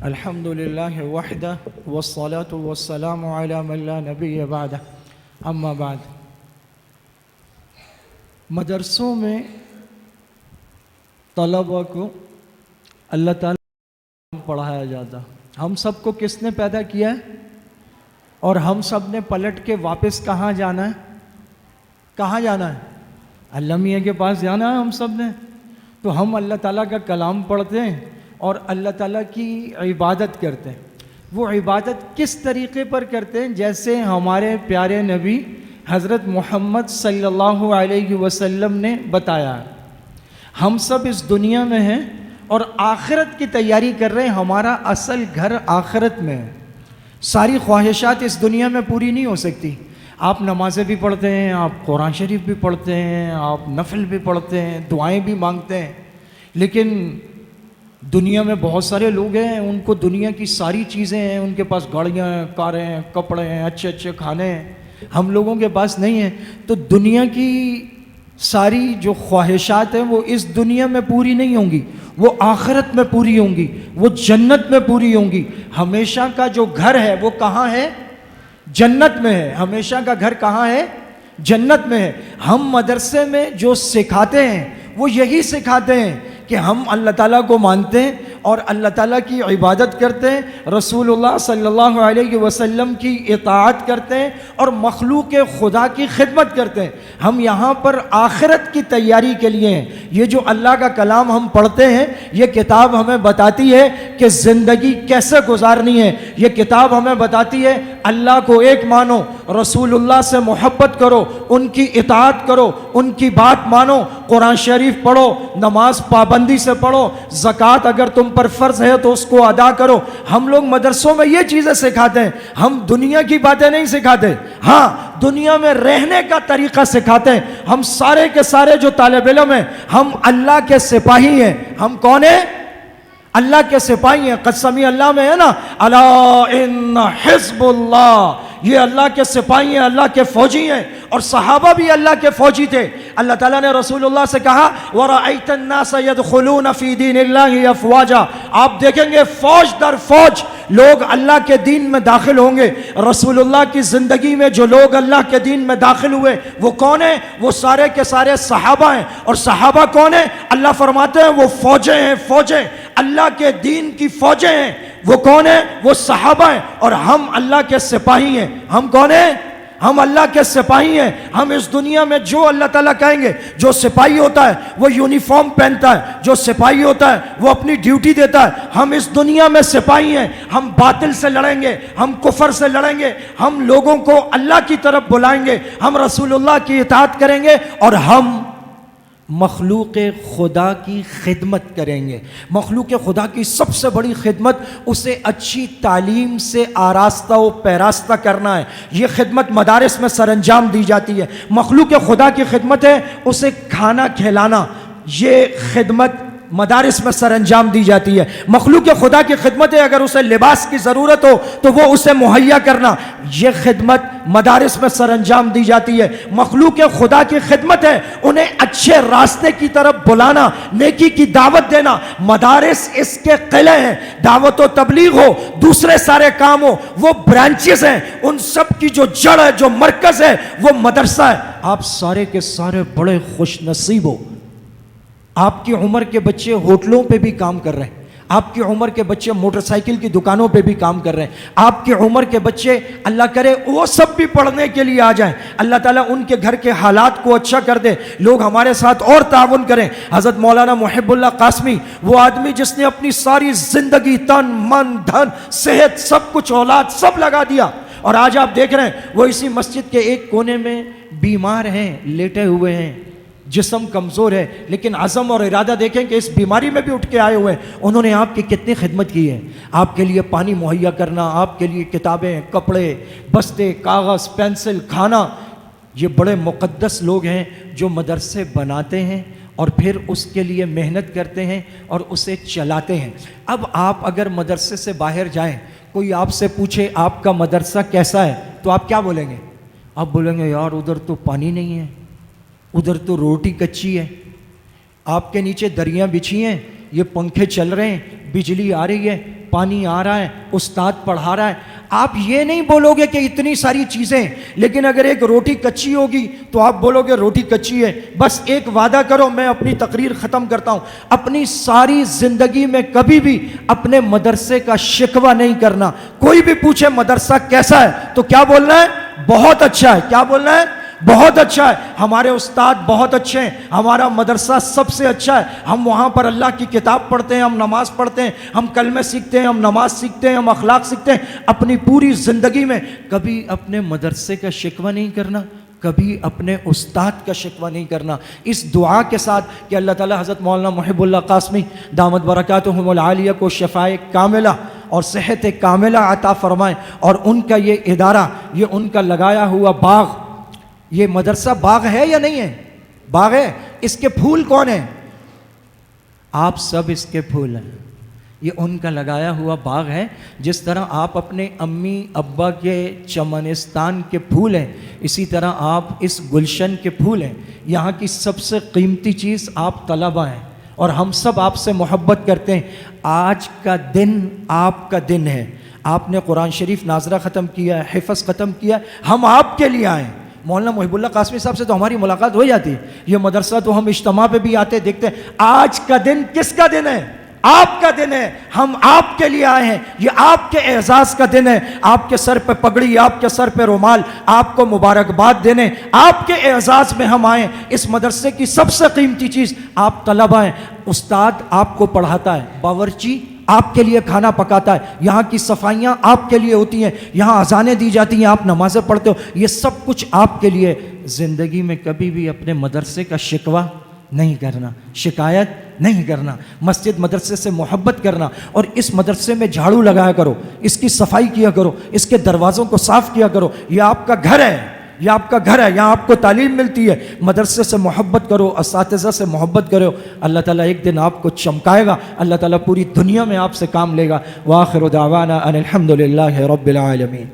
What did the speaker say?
الحمد للہ وحدہ والصلاة والسلام علی من لا نبی بعدہ اما بعد۔ مدرسوں میں طلبہ کو اللہ تعالیٰ پڑھایا جاتا۔ ہم سب کو کس نے پیدا کیا ہے اور ہم سب نے پلٹ کے واپس کہاں جانا ہے؟ کہاں جانا ہے؟ اللہ میاں کے پاس جانا ہے ہم سب نے۔ تو ہم اللہ تعالیٰ کا کلام پڑھتے ہیں اور اللہ تعالیٰ کی عبادت کرتے ہیں۔ وہ عبادت کس طریقے پر کرتے ہیں؟ جیسے ہمارے پیارے نبی حضرت محمد صلی اللہ علیہ وسلم نے بتایا ہے۔ ہم سب اس دنیا میں ہیں اور آخرت کی تیاری کر رہے ہیں۔ ہمارا اصل گھر آخرت میں ہے۔ ساری خواہشات اس دنیا میں پوری نہیں ہو سکتی۔ آپ نمازیں بھی پڑھتے ہیں، آپ قرآن شریف بھی پڑھتے ہیں، آپ نفل بھی پڑھتے ہیں، دعائیں بھی مانگتے ہیں، لیکن دنیا میں بہت سارے لوگ ہیں، ان کو دنیا کی ساری چیزیں ہیں، ان کے پاس گاڑیاں ہیں، کاریں ہیں، کپڑے ہیں، اچھے اچھے کھانے ہیں، ہم لوگوں کے پاس نہیں ہیں۔ تو دنیا کی ساری جو خواہشات ہیں وہ اس دنیا میں پوری نہیں ہوں گی، وہ آخرت میں پوری ہوں گی، وہ جنت میں پوری ہوں گی۔ ہمیشہ کا جو گھر ہے وہ کہاں ہے؟ جنت میں ہے۔ ہمیشہ کا گھر کہاں ہے؟ جنت میں ہے۔ ہم مدرسے میں جو سکھاتے ہیں وہ یہی سکھاتے ہیں کہ ہم اللہ تعالیٰ کو مانتے ہیں اور اللہ تعالیٰ کی عبادت کرتے ہیں، رسول اللہ صلی اللہ علیہ وسلم کی اطاعت کرتے ہیں اور مخلوق خدا کی خدمت کرتے ہیں۔ ہم یہاں پر آخرت کی تیاری کے لیے ہیں۔ یہ جو اللہ کا کلام ہم پڑھتے ہیں، یہ کتاب ہمیں بتاتی ہے کہ زندگی کیسے گزارنی ہے۔ یہ کتاب ہمیں بتاتی ہے اللہ کو ایک مانو، رسول اللہ سے محبت کرو، ان کی اطاعت کرو، ان کی بات مانو، قرآن شریف پڑھو، نماز پابندی سے پڑھو، زکوٰۃ اگر تم پر فرض ہے تو اس کو ادا کرو۔ ہم لوگ مدرسوں میں یہ چیزیں سکھاتے ہیں، ہم دنیا کی باتیں نہیں سکھاتے۔ ہاں، دنیا میں رہنے کا طریقہ سکھاتے ہیں۔ ہم سارے کے سارے جو طالب علم ہیں، ہم اللہ کے سپاہی ہیں۔ ہم کون ہیں؟ اللہ کے سپاہی ہیں۔ قد سمع اللہ میں ہے نا، الا ان حزب اللہ، یہ اللہ کے سپاہی ہیں، اللہ کے فوجی ہیں۔ اور صحابہ بھی اللہ کے فوجی تھے۔ اللہ تعالیٰ نے رسول اللہ سے کہا وَرَأَيْتَ النَّاسَ يَدْخُلُونَ فِي دِينِ اللَّهِ أَفْوَاجًا، آپ دیکھیں گے فوج در فوج لوگ اللہ کے دین میں داخل ہوں گے۔ رسول اللہ کی زندگی میں جو لوگ اللہ کے دین میں داخل ہوئے وہ کون ہیں؟ وہ سارے کے سارے صحابہ ہیں۔ اور صحابہ کون ہیں؟ اللہ فرماتے ہیں وہ فوجیں ہیں، فوجیں اللہ کے دین کی فوجیں ہیں۔ وہ کون ہیں؟ وہ صحابہ ہیں۔ اور ہم اللہ کے سپاہی ہیں۔ ہم کون ہیں؟ ہم اللہ کے سپاہی ہیں۔ ہم اس دنیا میں جو اللہ تعالیٰ کہیں گے، جو سپاہی ہوتا ہے وہ یونیفارم پہنتا ہے، جو سپاہی ہوتا ہے وہ اپنی ڈیوٹی دیتا ہے۔ ہم اس دنیا میں سپاہی ہیں۔ ہم باطل سے لڑیں گے، ہم کفر سے لڑیں گے، ہم لوگوں کو اللہ کی طرف بلائیں گے، ہم رسول اللہ کی اطاعت کریں گے اور ہم مخلوق خدا کی خدمت کریں گے۔ مخلوق خدا کی سب سے بڑی خدمت اسے اچھی تعلیم سے آراستہ و پیراستہ کرنا ہے۔ یہ خدمت مدارس میں سر انجام دی جاتی ہے۔ مخلوق خدا کی خدمت ہے اسے کھانا کھلانا، یہ خدمت مدارس میں سر انجام دی جاتی ہے۔ مخلوق خدا کی خدمت ہے اگر اسے لباس کی ضرورت ہو تو وہ اسے مہیا کرنا، یہ خدمت مدارس میں سر انجام دی جاتی ہے۔ مخلوق خدا کی خدمت ہے انہیں اچھے راستے کی طرف بلانا، نیکی کی دعوت دینا، مدارس اس کے قلعے ہیں۔ دعوت و تبلیغ ہو، دوسرے سارے کام ہو، وہ برانچز ہیں، ان سب کی جو جڑ ہے، جو مرکز ہے وہ مدرسہ ہے۔ آپ سارے کے سارے بڑے خوش نصیب ہو۔ آپ کی عمر کے بچے ہوٹلوں پہ بھی کام کر رہے ہیں، آپ کی عمر کے بچے موٹر سائیکل کی دکانوں پہ بھی کام کر رہے ہیں، آپ کی عمر کے بچے اللہ کرے وہ سب بھی پڑھنے کے لیے آ جائیں، اللہ تعالیٰ ان کے گھر کے حالات کو اچھا کر دے، لوگ ہمارے ساتھ اور تعاون کریں۔ حضرت مولانا محب اللہ قاسمی، وہ آدمی جس نے اپنی ساری زندگی، تن من دھن صحت سب کچھ، اولاد سب لگا دیا، اور آج آپ دیکھ رہے ہیں وہ اسی مسجد کے ایک کونے میں بیمار ہیں، لیٹے ہوئے ہیں، جسم کمزور ہے، لیکن عزم اور ارادہ دیکھیں کہ اس بیماری میں بھی اٹھ کے آئے ہوئے ہیں۔ انہوں نے آپ کی کتنی خدمت کی ہے، آپ کے لیے پانی مہیا کرنا، آپ کے لیے کتابیں، کپڑے، بستے، کاغذ، پینسل، کھانا۔ یہ بڑے مقدس لوگ ہیں جو مدرسے بناتے ہیں اور پھر اس کے لیے محنت کرتے ہیں اور اسے چلاتے ہیں۔ اب آپ اگر مدرسے سے باہر جائیں، کوئی آپ سے پوچھے آپ کا مدرسہ کیسا ہے تو آپ کیا بولیں گے؟ آپ بولیں گے یار ادھر تو پانی نہیں ہے، ادھر تو روٹی کچی ہے، آپ کے نیچے دریاں بچھی ہیں، یہ پنکھے چل رہے ہیں، بجلی آ رہی ہے، پانی آ رہا ہے، استاد پڑھا رہا ہے، آپ یہ نہیں بولو گے کہ اتنی ساری چیزیں، لیکن اگر ایک روٹی کچی ہوگی تو آپ بولو گے روٹی کچی ہے۔ بس ایک وعدہ کرو، میں اپنی تقریر ختم کرتا ہوں، اپنی ساری زندگی میں کبھی بھی اپنے مدرسے کا شکوہ نہیں کرنا۔ کوئی بھی پوچھے مدرسہ کیسا ہے تو کیا بولنا ہے؟ بہت اچھا ہے۔ کیا بولنا ہے؟ بہت اچھا ہے، ہمارے استاد بہت اچھے ہیں، ہمارا مدرسہ سب سے اچھا ہے، ہم وہاں پر اللہ کی کتاب پڑھتے ہیں، ہم نماز پڑھتے ہیں، ہم کلمے سیکھتے ہیں، ہم نماز سیکھتے ہیں، ہم اخلاق سیکھتے ہیں۔ اپنی پوری زندگی میں کبھی اپنے مدرسے کا شکوہ نہیں کرنا، کبھی اپنے استاد کا شکوہ نہیں کرنا۔ اس دعا کے ساتھ کہ اللہ تعالیٰ حضرت مولانا محب اللہ قاسمی دامت برکاتہم العالیہ کو شفاء کاملہ اور صحت کاملہ عطا فرمائیں، اور ان کا یہ ادارہ، یہ ان کا لگایا ہوا باغ، یہ مدرسہ باغ ہے یا نہیں ہے؟ باغ ہے۔ اس کے پھول کون ہیں؟ آپ سب اس کے پھول ہیں۔ یہ ان کا لگایا ہوا باغ ہے۔ جس طرح آپ اپنے امی ابا کے چمنستان کے پھول ہیں، اسی طرح آپ اس گلشن کے پھول ہیں۔ یہاں کی سب سے قیمتی چیز آپ طلبہ ہیں، اور ہم سب آپ سے محبت کرتے ہیں۔ آج کا دن آپ کا دن ہے، آپ نے قرآن شریف ناظرہ ختم کیا ہے، حفظ ختم کیا ہے، ہم آپ کے لیے آئے ہیں۔ مولانا محب اللہ قاسمی صاحب سے تو ہماری ملاقات ہو جاتی ہے، یہ مدرسہ تو ہم اجتماع پہ بھی آتے دیکھتے ہیں۔ آج کا دن کس کا دن ہے؟ آپ کا دن ہے، ہم آپ کے لیے آئے ہیں، یہ آپ کے اعزاز کا دن ہے۔ آپ کے سر پہ پگڑی، آپ کے سر پہ رومال، آپ کو مبارکباد دینے، آپ کے اعزاز میں ہم آئے۔ اس مدرسے کی سب سے قیمتی چیز آپ طلبہ ہیں۔ استاد آپ کو پڑھاتا ہے، باورچی آپ کے لیے کھانا پکاتا ہے، یہاں کی صفائیاں آپ کے لیے ہوتی ہیں، یہاں اذانیں دی جاتی ہیں، آپ نمازیں پڑھتے ہو، یہ سب کچھ آپ کے لیے۔ زندگی میں کبھی بھی اپنے مدرسے کا شکوہ نہیں کرنا، شکایت نہیں کرنا، مسجد مدرسے سے محبت کرنا، اور اس مدرسے میں جھاڑو لگایا کرو، اس کی صفائی کیا کرو، اس کے دروازوں کو صاف کیا کرو۔ یہ آپ کا گھر ہے، یہ آپ کا گھر ہے، یہاں آپ کو تعلیم ملتی ہے۔ مدرسے سے محبت کرو، اساتذہ سے محبت کرو، اللہ تعالیٰ ایک دن آپ کو چمکائے گا، اللہ تعالیٰ پوری دنیا میں آپ سے کام لے گا۔ وآخر دعوانا ان الحمد للہ رب العالمین۔